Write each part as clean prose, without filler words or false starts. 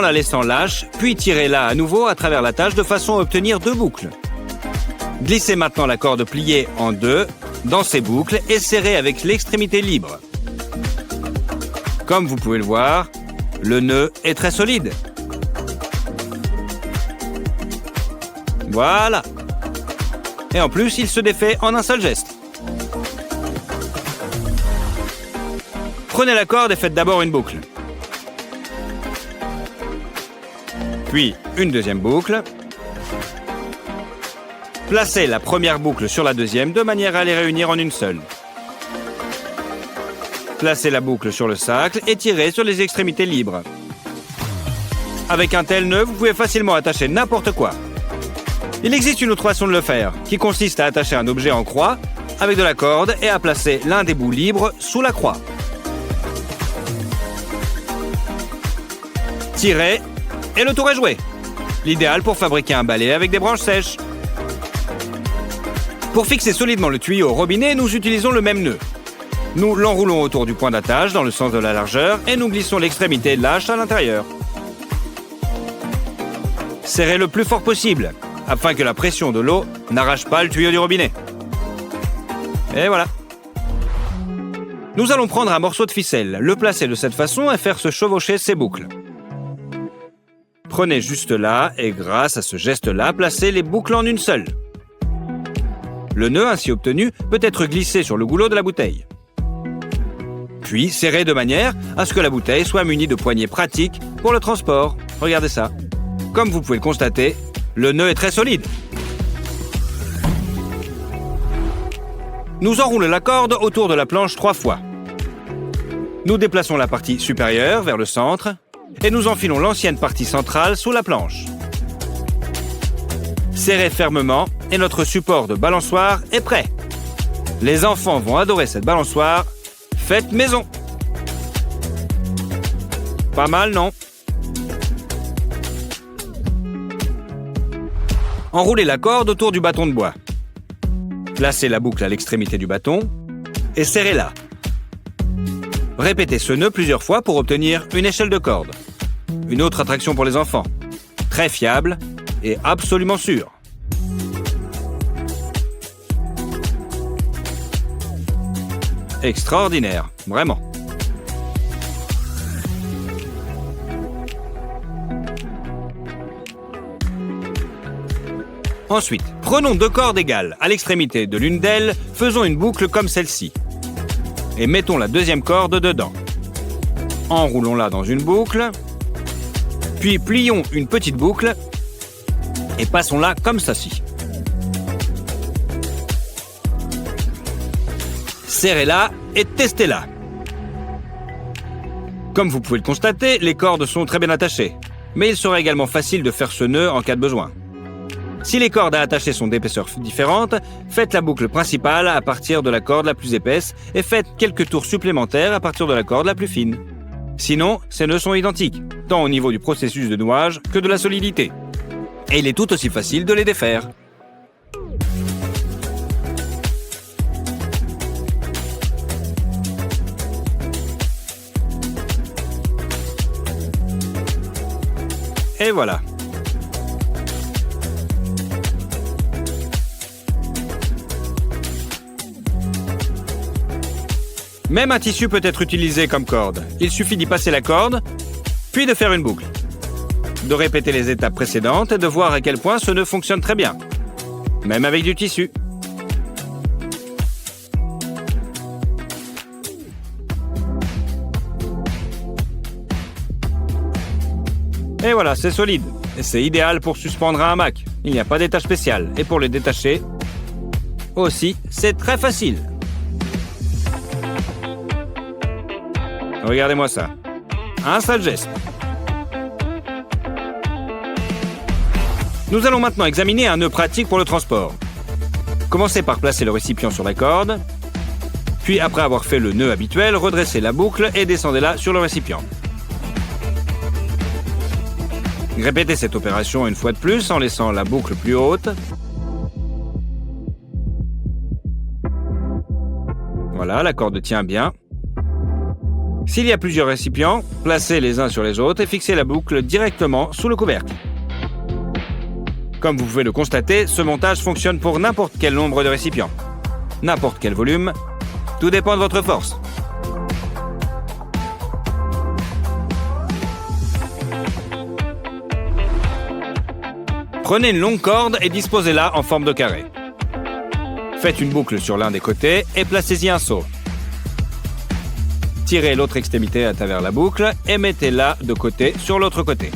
en la laissant lâche, puis tirez-la à nouveau à travers l'attache de façon à obtenir 2 boucles. Glissez maintenant la corde pliée en 2 dans ces boucles et serrez avec l'extrémité libre. Comme vous pouvez le voir, le nœud est très solide. Voilà. Et en plus, il se défait en un seul geste. Prenez la corde et faites d'abord une boucle. Puis une deuxième boucle. Placez la première boucle sur la deuxième de manière à les réunir en une seule. Placez la boucle sur le sacle et tirez sur les extrémités libres. Avec un tel nœud, vous pouvez facilement attacher n'importe quoi. Il existe une autre façon de le faire, qui consiste à attacher un objet en croix avec de la corde et à placer l'un des bouts libres sous la croix. Tirez et le tour est joué. L'idéal pour fabriquer un balai avec des branches sèches. Pour fixer solidement le tuyau au robinet, nous utilisons le même nœud. Nous l'enroulons autour du point d'attache dans le sens de la largeur et nous glissons l'extrémité lâche à l'intérieur. Serrez le plus fort possible, afin que la pression de l'eau n'arrache pas le tuyau du robinet. Et voilà. Nous allons prendre un morceau de ficelle, le placer de cette façon et faire se chevaucher ces boucles. Prenez juste là et grâce à ce geste-là, placez les boucles en une seule. Le nœud ainsi obtenu peut être glissé sur le goulot de la bouteille. Puis serrez de manière à ce que la bouteille soit munie de poignées pratiques pour le transport. Regardez ça. Comme vous pouvez le constater, le nœud est très solide. Nous enroulons la corde autour de la planche 3 fois. Nous déplaçons la partie supérieure vers le centre et nous enfilons l'ancienne partie centrale sous la planche. Serrez fermement et notre support de balançoire est prêt. Les enfants vont adorer cette balançoire. Faites maison. Pas mal, non? Enroulez la corde autour du bâton de bois. Placez la boucle à l'extrémité du bâton et serrez-la. Répétez ce nœud plusieurs fois pour obtenir une échelle de corde. Une autre attraction pour les enfants. Très fiable et absolument sûre. Extraordinaire, vraiment. Ensuite, prenons 2 cordes égales. À l'extrémité de l'une d'elles, faisons une boucle comme celle-ci. Et mettons la deuxième corde dedans. Enroulons-la dans une boucle. Puis plions une petite boucle. Et passons-la comme ceci. Serrez-la et testez-la. Comme vous pouvez le constater, les cordes sont très bien attachées. Mais il sera également facile de faire ce nœud en cas de besoin. Si les cordes à attacher sont d'épaisseurs différentes, faites la boucle principale à partir de la corde la plus épaisse et faites quelques tours supplémentaires à partir de la corde la plus fine. Sinon, ces nœuds sont identiques, tant au niveau du processus de nouage que de la solidité. Et il est tout aussi facile de les défaire. Et voilà. Même un tissu peut être utilisé comme corde. Il suffit d'y passer la corde, puis de faire une boucle. De répéter les étapes précédentes et de voir à quel point ce nœud fonctionne très bien. Même avec du tissu. Et voilà, c'est solide. Et c'est idéal pour suspendre un hamac. Il n'y a pas d'étage spécial. Et pour le détacher, aussi, c'est très facile. Regardez-moi ça. Un seul geste. Nous allons maintenant examiner un nœud pratique pour le transport. Commencez par placer le récipient sur la corde. Puis, après avoir fait le nœud habituel, redressez la boucle et descendez-la sur le récipient. Répétez cette opération une fois de plus en laissant la boucle plus haute. Voilà, la corde tient bien. S'il y a plusieurs récipients, placez les uns sur les autres et fixez la boucle directement sous le couvercle. Comme vous pouvez le constater, ce montage fonctionne pour n'importe quel nombre de récipients, n'importe quel volume, tout dépend de votre force. Prenez une longue corde et disposez-la en forme de carré. Faites une boucle sur l'un des côtés et placez-y un seau. Tirez l'autre extrémité à travers la boucle et mettez-la de côté sur l'autre côté.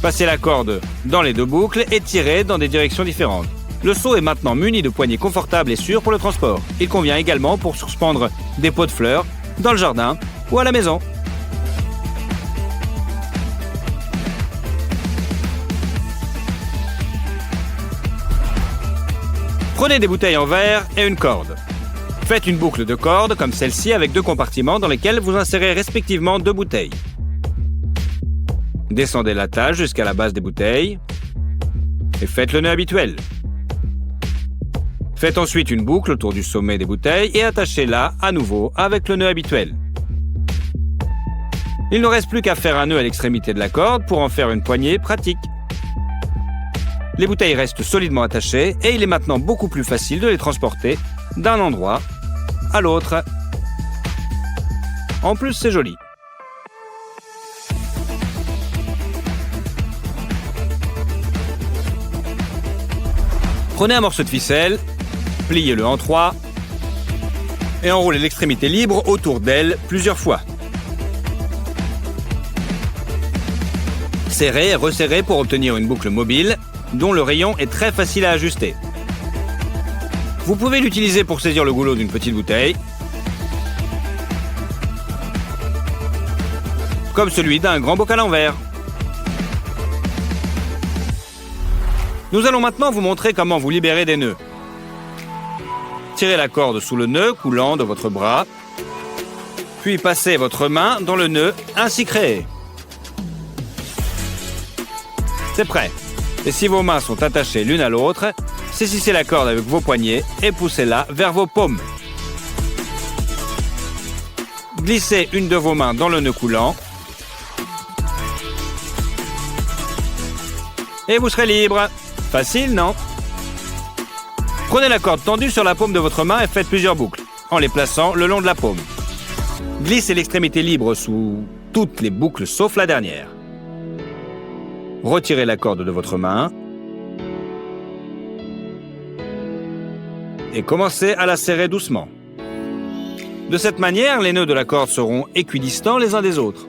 Passez la corde dans les deux boucles et tirez dans des directions différentes. Le seau est maintenant muni de poignées confortables et sûres pour le transport. Il convient également pour suspendre des pots de fleurs dans le jardin ou à la maison. Prenez des bouteilles en verre et une corde. Faites une boucle de corde comme celle-ci avec deux compartiments dans lesquels vous insérez respectivement deux bouteilles. Descendez l'attache jusqu'à la base des bouteilles et faites le nœud habituel. Faites ensuite une boucle autour du sommet des bouteilles et attachez-la à nouveau avec le nœud habituel. Il ne reste plus qu'à faire un nœud à l'extrémité de la corde pour en faire une poignée pratique. Les bouteilles restent solidement attachées et il est maintenant beaucoup plus facile de les transporter d'un endroit à l'autre. En plus, c'est joli. Prenez un morceau de ficelle, pliez-le en trois et enroulez l'extrémité libre autour d'elle plusieurs fois. Serrez et resserrez pour obtenir une boucle mobile dont le rayon est très facile à ajuster. Vous pouvez l'utiliser pour saisir le goulot d'une petite bouteille, comme celui d'un grand bocal en verre. Nous allons maintenant vous montrer comment vous libérer des nœuds. Tirez la corde sous le nœud coulant de votre bras, puis passez votre main dans le nœud ainsi créé. C'est prêt. Et si vos mains sont attachées l'une à l'autre, saisissez la corde avec vos poignets et poussez-la vers vos paumes. Glissez une de vos mains dans le nœud coulant et vous serez libre. Facile, non? Prenez la corde tendue sur la paume de votre main et faites plusieurs boucles, en les plaçant le long de la paume. Glissez l'extrémité libre sous toutes les boucles sauf la dernière. Retirez la corde de votre main et commencez à la serrer doucement. De cette manière, les nœuds de la corde seront équidistants les uns des autres.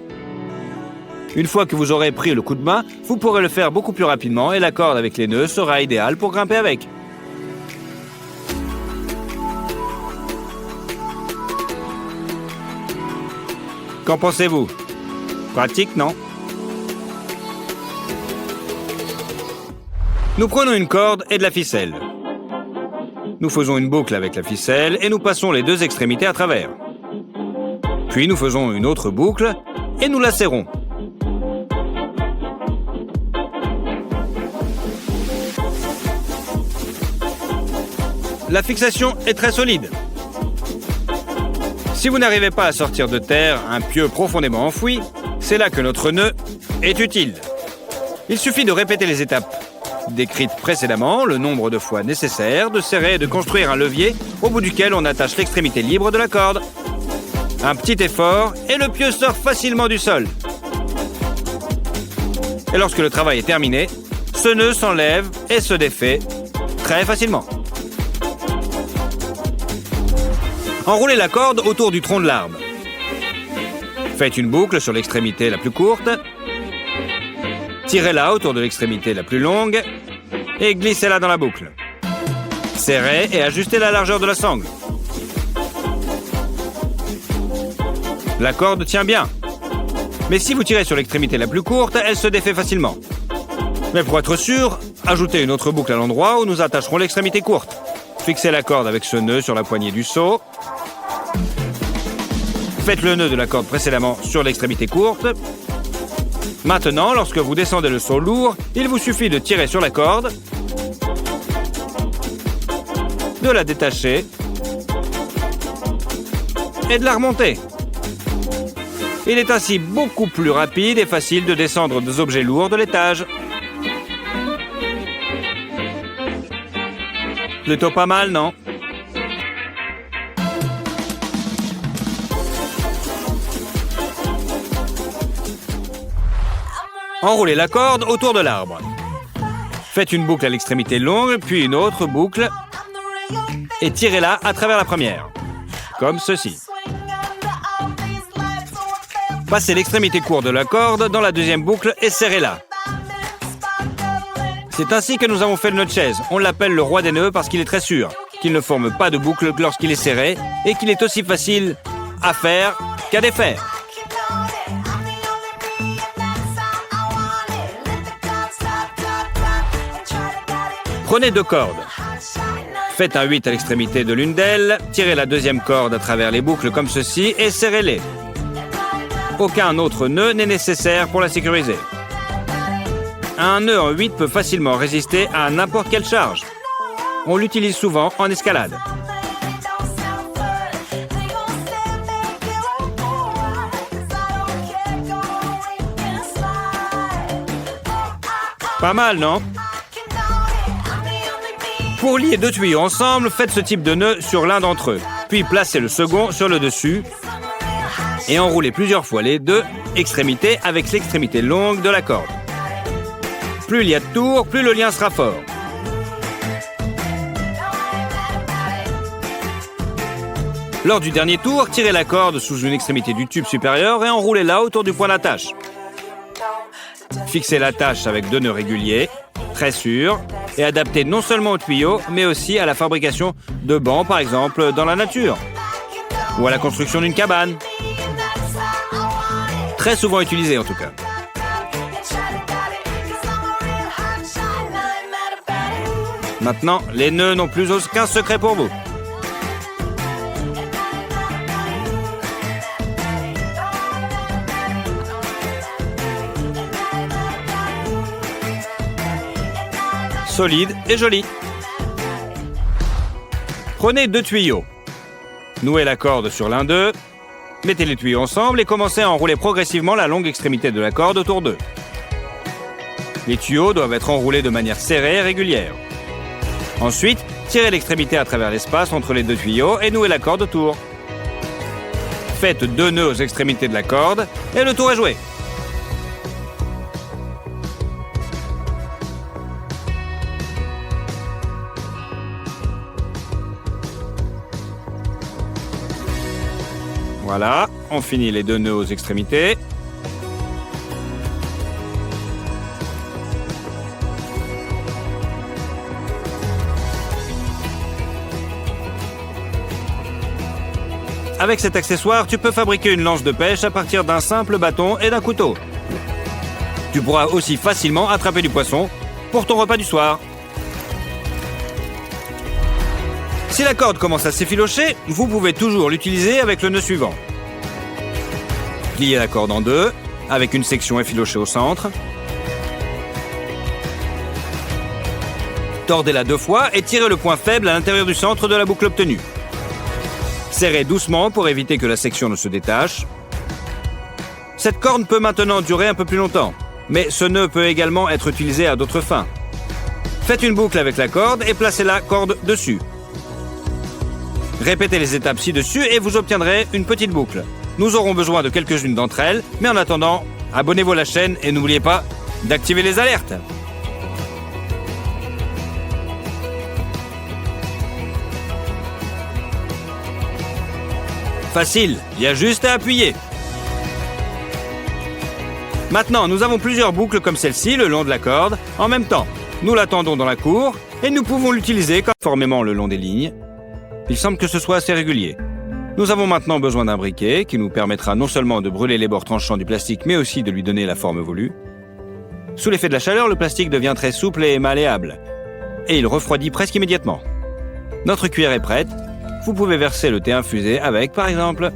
Une fois que vous aurez pris le coup de main, vous pourrez le faire beaucoup plus rapidement et la corde avec les nœuds sera idéale pour grimper avec. Qu'en pensez-vous? Pratique, non? Nous prenons une corde et de la ficelle. Nous faisons une boucle avec la ficelle et nous passons les deux extrémités à travers. Puis nous faisons une autre boucle et nous la serrons. La fixation est très solide. Si vous n'arrivez pas à sortir de terre un pieu profondément enfoui, c'est là que notre nœud est utile. Il suffit de répéter les étapes décrites précédemment, le nombre de fois nécessaire, de serrer et de construire un levier au bout duquel on attache l'extrémité libre de la corde. Un petit effort et le pieu sort facilement du sol. Et lorsque le travail est terminé, ce nœud s'enlève et se défait très facilement. Enroulez la corde autour du tronc de l'arbre. Faites une boucle sur l'extrémité la plus courte. Tirez-la autour de l'extrémité la plus longue et glissez-la dans la boucle. Serrez et ajustez la largeur de la sangle. La corde tient bien. Mais si vous tirez sur l'extrémité la plus courte, elle se défait facilement. Mais pour être sûr, ajoutez une autre boucle à l'endroit où nous attacherons l'extrémité courte. Fixez la corde avec ce nœud sur la poignée du seau. Faites le nœud de la corde précédemment sur l'extrémité courte. Maintenant, lorsque vous descendez le seau lourd, il vous suffit de tirer sur la corde, de la détacher et de la remonter. Il est ainsi beaucoup plus rapide et facile de descendre des objets lourds de l'étage. Plutôt pas mal, non? Enroulez la corde autour de l'arbre. Faites une boucle à l'extrémité longue, puis une autre boucle et tirez-la à travers la première, comme ceci. Passez l'extrémité courte de la corde dans la deuxième boucle et serrez-la. C'est ainsi que nous avons fait de notre chaise. On l'appelle le roi des nœuds parce qu'il est très sûr qu'il ne forme pas de boucle lorsqu'il est serré et qu'il est aussi facile à faire qu'à défaire. Prenez 2 cordes. Faites un 8 à l'extrémité de l'une d'elles, tirez la deuxième corde à travers les boucles comme ceci et serrez-les. Aucun autre nœud n'est nécessaire pour la sécuriser. Un nœud en 8 peut facilement résister à n'importe quelle charge. On l'utilise souvent en escalade. Pas mal, non? Pour lier 2 tuyaux ensemble, faites ce type de nœud sur l'un d'entre eux, puis placez le second sur le dessus et enroulez plusieurs fois les 2 extrémités avec l'extrémité longue de la corde. Plus il y a de tours, plus le lien sera fort. Lors du dernier tour, tirez la corde sous une extrémité du tube supérieur et enroulez-la autour du point d'attache. Fixez l'attache avec 2 nœuds réguliers, très sûrs, et adaptés non seulement au tuyau, mais aussi à la fabrication de bancs, par exemple, dans la nature, ou à la construction d'une cabane. Très souvent utilisé, en tout cas. Maintenant, les nœuds n'ont plus aucun secret pour vous. Solide et joli. Prenez 2 tuyaux. Nouez la corde sur l'un d'eux. Mettez les tuyaux ensemble et commencez à enrouler progressivement la longue extrémité de la corde autour d'eux. Les tuyaux doivent être enroulés de manière serrée et régulière. Ensuite, tirez l'extrémité à travers l'espace entre les 2 tuyaux et nouez la corde autour. Faites 2 nœuds aux extrémités de la corde et le tour est joué. Voilà, on finit les 2 nœuds aux extrémités. Avec cet accessoire, tu peux fabriquer une lance de pêche à partir d'un simple bâton et d'un couteau. Tu pourras aussi facilement attraper du poisson pour ton repas du soir. Si la corde commence à s'effilocher, vous pouvez toujours l'utiliser avec le nœud suivant. Pliez la corde en 2, avec une section effilochée au centre. Tordez-la 2 fois et tirez le point faible à l'intérieur du centre de la boucle obtenue. Serrez doucement pour éviter que la section ne se détache. Cette corde peut maintenant durer un peu plus longtemps, mais ce nœud peut également être utilisé à d'autres fins. Faites une boucle avec la corde et placez la corde dessus. Répétez les étapes ci-dessus et vous obtiendrez une petite boucle. Nous aurons besoin de quelques-unes d'entre elles, mais en attendant, abonnez-vous à la chaîne et n'oubliez pas d'activer les alertes. Facile, il y a juste à appuyer. Maintenant, nous avons plusieurs boucles comme celle-ci le long de la corde. En même temps, nous l'attendons dans la cour et nous pouvons l'utiliser conformément le long des lignes. Il semble que ce soit assez régulier. Nous avons maintenant besoin d'un briquet qui nous permettra non seulement de brûler les bords tranchants du plastique, mais aussi de lui donner la forme voulue. Sous l'effet de la chaleur, le plastique devient très souple et malléable. Et il refroidit presque immédiatement. Notre cuillère est prête. Vous pouvez verser le thé infusé avec, par exemple.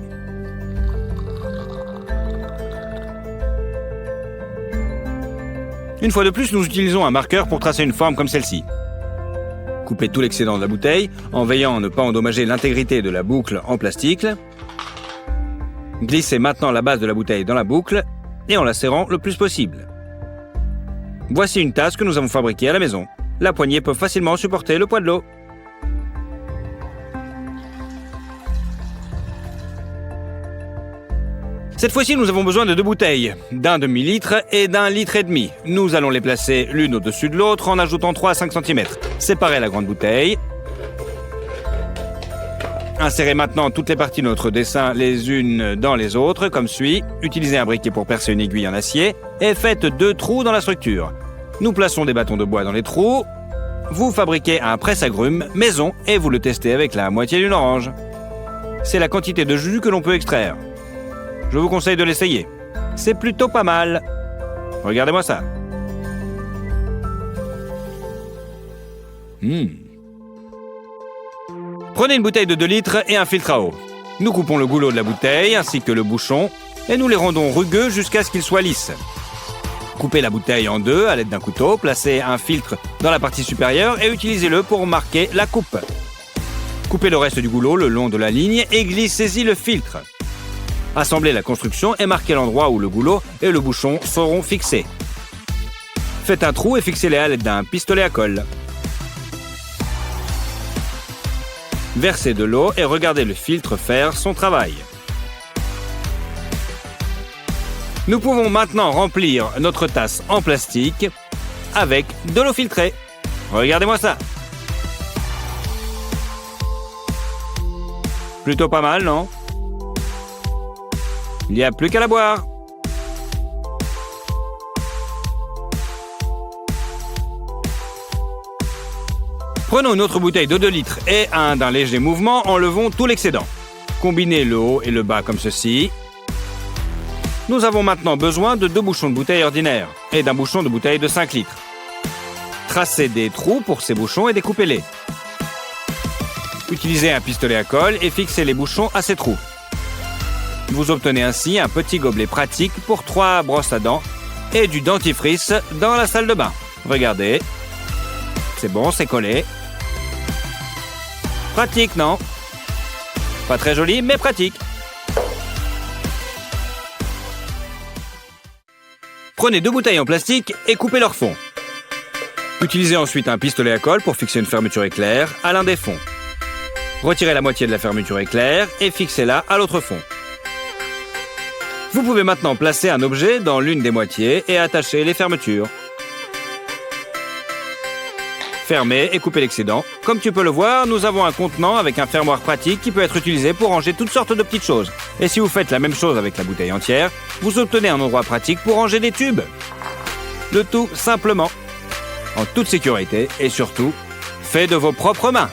Une fois de plus, nous utilisons un marqueur pour tracer une forme comme celle-ci. Coupez tout l'excédent de la bouteille, en veillant à ne pas endommager l'intégrité de la boucle en plastique. Glissez maintenant la base de la bouteille dans la boucle et en la serrant le plus possible. Voici une tasse que nous avons fabriquée à la maison. La poignée peut facilement supporter le poids de l'eau. Cette fois-ci, nous avons besoin de 2 bouteilles, d'un demi-litre et d'1,5 litre. Nous allons les placer l'une au-dessus de l'autre en ajoutant 3 à 5 cm. Séparez la grande bouteille. Insérez maintenant toutes les parties de notre dessin les unes dans les autres, comme suit. Utilisez un briquet pour percer une aiguille en acier et faites 2 trous dans la structure. Nous plaçons des bâtons de bois dans les trous. Vous fabriquez un presse-agrumes maison et vous le testez avec la moitié d'une orange. C'est la quantité de jus que l'on peut extraire. Je vous conseille de l'essayer. C'est plutôt pas mal. Regardez-moi ça. Prenez une bouteille de 2 litres et un filtre à eau. Nous coupons le goulot de la bouteille ainsi que le bouchon et nous les rendons rugueux jusqu'à ce qu'ils soient lisses. Coupez la bouteille en 2 à l'aide d'un couteau, placez un filtre dans la partie supérieure et utilisez-le pour marquer la coupe. Coupez le reste du goulot le long de la ligne et glissez-y le filtre. Assemblez la construction et marquez l'endroit où le goulot et le bouchon seront fixés. Faites un trou et fixez-les à l'aide d'un pistolet à colle. Versez de l'eau et regardez le filtre faire son travail. Nous pouvons maintenant remplir notre tasse en plastique avec de l'eau filtrée. Regardez-moi ça. Plutôt pas mal, non ? Il n'y a plus qu'à la boire. Prenons une autre bouteille de 2 litres et d'un léger mouvement, enlevons tout l'excédent. Combinez le haut et le bas comme ceci. Nous avons maintenant besoin de 2 bouchons de bouteille ordinaire et d'un bouchon de bouteille de 5 litres. Tracez des trous pour ces bouchons et découpez-les. Utilisez un pistolet à colle et fixez les bouchons à ces trous. Vous obtenez ainsi un petit gobelet pratique pour 3 brosses à dents et du dentifrice dans la salle de bain. Regardez. C'est bon, c'est collé. Pratique, non ? Pas très joli, mais pratique. Prenez 2 bouteilles en plastique et coupez leur fond. Utilisez ensuite un pistolet à colle pour fixer une fermeture éclair à l'un des fonds. Retirez la moitié de la fermeture éclair et fixez-la à l'autre fond. Vous pouvez maintenant placer un objet dans l'une des moitiés et attacher les fermetures. Fermez et coupez l'excédent. Comme tu peux le voir, nous avons un contenant avec un fermoir pratique qui peut être utilisé pour ranger toutes sortes de petites choses. Et si vous faites la même chose avec la bouteille entière, vous obtenez un endroit pratique pour ranger des tubes. Le tout simplement, en toute sécurité et surtout, fait de vos propres mains.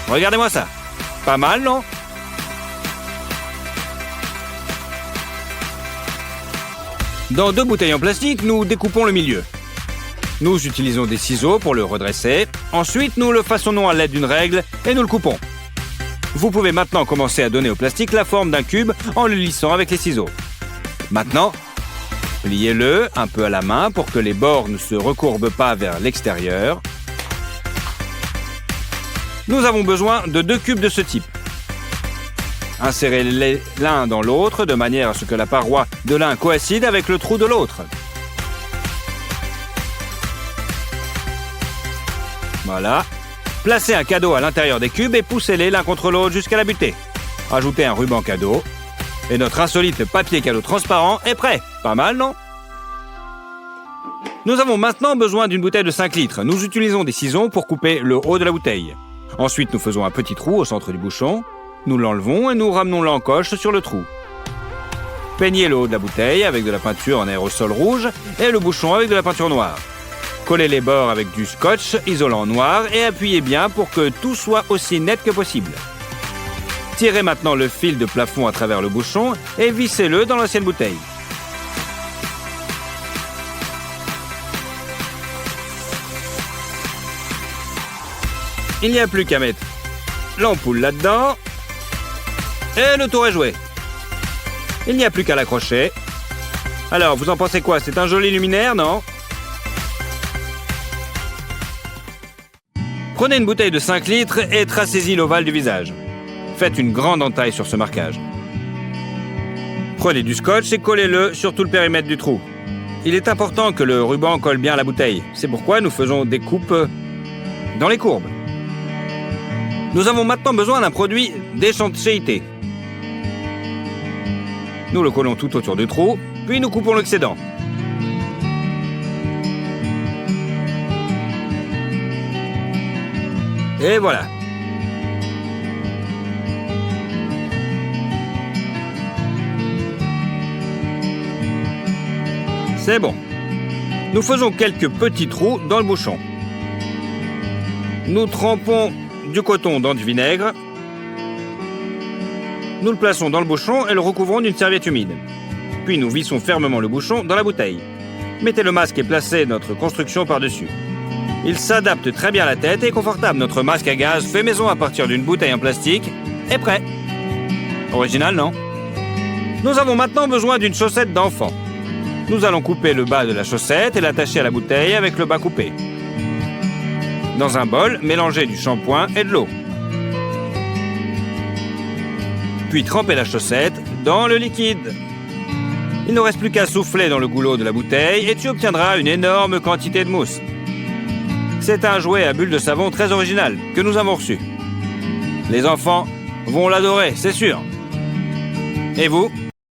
Regardez-moi ça. Pas mal, non ? Dans 2 bouteilles en plastique, nous découpons le milieu. Nous utilisons des ciseaux pour le redresser. Ensuite, nous le façonnons à l'aide d'une règle et nous le coupons. Vous pouvez maintenant commencer à donner au plastique la forme d'un cube en le lissant avec les ciseaux. Maintenant, pliez-le un peu à la main pour que les bords ne se recourbent pas vers l'extérieur. Nous avons besoin de 2 cubes de ce type. Insérez-les l'un dans l'autre de manière à ce que la paroi de l'un coïncide avec le trou de l'autre. Voilà. Placez un cadeau à l'intérieur des cubes et poussez-les l'un contre l'autre jusqu'à la butée. Ajoutez un ruban cadeau. Et notre insolite papier cadeau transparent est prêt. Pas mal, non ? Nous avons maintenant besoin d'une bouteille de 5 litres. Nous utilisons des ciseaux pour couper le haut de la bouteille. Ensuite, nous faisons un petit trou au centre du bouchon. Nous l'enlevons et nous ramenons l'encoche sur le trou. Peignez le haut de la bouteille avec de la peinture en aérosol rouge et le bouchon avec de la peinture noire. Collez les bords avec du scotch isolant noir et appuyez bien pour que tout soit aussi net que possible. Tirez maintenant le fil de plafond à travers le bouchon et vissez-le dans l'ancienne bouteille. Il n'y a plus qu'à mettre l'ampoule là-dedans et le tour est joué. Il n'y a plus qu'à l'accrocher. Alors, vous en pensez quoi ? C'est un joli luminaire, non ? Prenez une bouteille de 5 litres et tracez-y l'ovale du visage. Faites une grande entaille sur ce marquage. Prenez du scotch et collez-le sur tout le périmètre du trou. Il est important que le ruban colle bien à la bouteille. C'est pourquoi nous faisons des coupes dans les courbes. Nous avons maintenant besoin d'un produit d'étanchéité. Nous le collons tout autour du trou, puis nous coupons l'excédent. Et voilà. C'est bon. Nous faisons quelques petits trous dans le bouchon. Nous trempons du coton dans du vinaigre. Nous le plaçons dans le bouchon et le recouvrons d'une serviette humide. Puis nous vissons fermement le bouchon dans la bouteille. Mettez le masque et placez notre construction par-dessus. Il s'adapte très bien à la tête et est confortable. Notre masque à gaz fait maison à partir d'une bouteille en plastique est prêt. Original, non? Nous avons maintenant besoin d'une chaussette d'enfant. Nous allons couper le bas de la chaussette et l'attacher à la bouteille avec le bas coupé. Dans un bol, mélangez du shampoing et de l'eau. Puis trempez la chaussette dans le liquide. Il ne reste plus qu'à souffler dans le goulot de la bouteille et tu obtiendras une énorme quantité de mousse. C'est un jouet à bulles de savon très original que nous avons reçu. Les enfants vont l'adorer, c'est sûr. Et vous ?